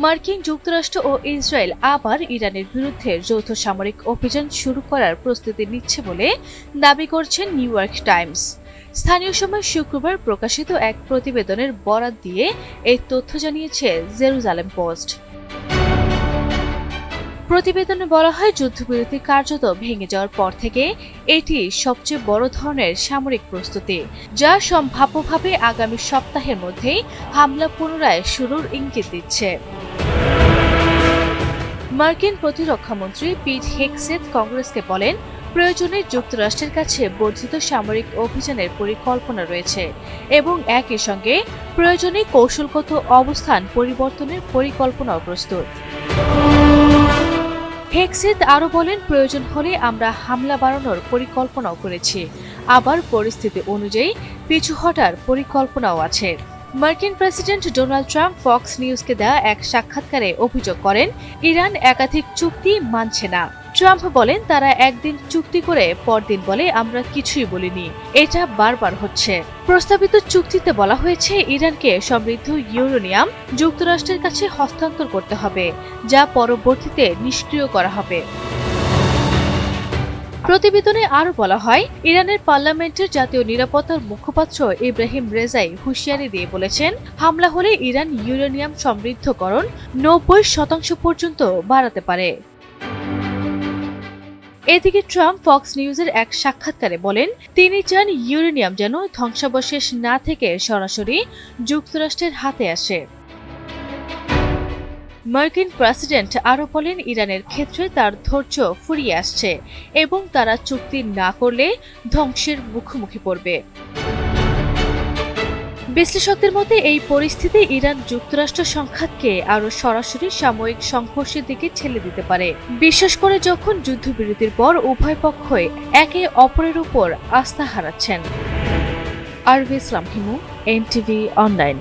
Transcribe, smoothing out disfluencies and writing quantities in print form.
মার্কিন যুক্তরাষ্ট্র ও ইসরায়েল আবার ইরানের বিরুদ্ধে যৌথ সামরিক অভিযান শুরু করার প্রস্তুতি নিচ্ছে বলে দাবি করছেন নিউ ইয়র্ক টাইমস। স্থানীয় সময় শুক্রবার প্রকাশিত এক প্রতিবেদনের বরাত দিয়ে এই তথ্য জানিয়েছে জেরুজালেম পোস্ট। প্রতিবেদনে বলা হয়, যুদ্ধবিরতি কার্যত ভেঙে যাওয়ার পর থেকে এটি সবচেয়ে বড় ধরনের সামরিক প্রস্তুতি, যা সম্ভাব্যভাবে আগামী সপ্তাহের মধ্যেই হামলা পুনরায় শুরুর ইঙ্গিত দিচ্ছে। মার্কিন প্রতিরক্ষামন্ত্রী পিট হেগসেথ কংগ্রেসকে বলেন, প্রয়োজনে যুক্তরাষ্ট্রের কাছে বর্ধিত সামরিক অভিযানের পরিকল্পনা রয়েছে এবং একই সঙ্গে প্রয়োজনে কৌশলগত অবস্থান পরিবর্তনের পরিকল্পনাও প্রস্তুত। হেগসেথ আরও বলেন, প্রয়োজন হলে আমরা হামলা বাড়ানোর পরিকল্পনাও করেছি, আবার পরিস্থিতি অনুযায়ী পিছু হটার পরিকল্পনাও আছে। মার্কিন প্রেসিডেন্ট ডোনাল্ড ট্রাম্প ফক্স নিউজকে দেওয়া এক সাক্ষাৎকারে অভিযোগ করেন, ইরান একাধিক চুক্তি মানছে না। ট্রাম্প বলেন, তারা একদিন চুক্তি করে পরদিন বলে আমরা কিছুই বলিনি, এটা বারবার হচ্ছে। প্রস্তাবিত চুক্তিতে বলা হয়েছে, ইরানকে সমৃদ্ধ ইউরেনিয়াম যুক্তরাষ্ট্রের কাছে হস্তান্তর করতে হবে, যা পরবর্তীতে নিষ্ক্রিয় করা হবে। প্রতিবেদনে আরও বলা হয়, ইরানের পার্লামেন্টের জাতীয় নিরাপত্তার মুখপাত্র ইব্রাহিম রেজাই হুঁশিয়ারি দিয়ে বলেছেন, হামলা হলে ইরান ইউরেনিয়াম সমৃদ্ধকরণ 90% পর্যন্ত বাড়াতে পারে। এদিকে ট্রাম্প ফক্স নিউজের এক সাক্ষাৎকারে বলেন, তিনি চান ইউরেনিয়াম যেন ধ্বংসাবশেষ না থেকে সরাসরি যুক্তরাষ্ট্রের হাতে আসে। মার্কিন প্রেসিডেন্ট আরও বলেন, ইরানের ক্ষেত্রে তার ধৈর্য ফুরিয়ে আসছে এবং তারা চুক্তি না করলে ধ্বংসের মুখোমুখি পড়বে। বিশ্লেষকদের মতে এই পরিস্থিতি ইরান যুক্তরাষ্ট্র সংঘাতকে আরও সরাসরি সাময়িক সংঘর্ষের দিকে ঠেলে দিতে পারে, বিশেষ করে যখন যুদ্ধবিরতির পর উভয় পক্ষই একে অপরের উপর আস্থা হারাচ্ছেন। আরভি ইসলাম হিমু, NTV অনলাইন।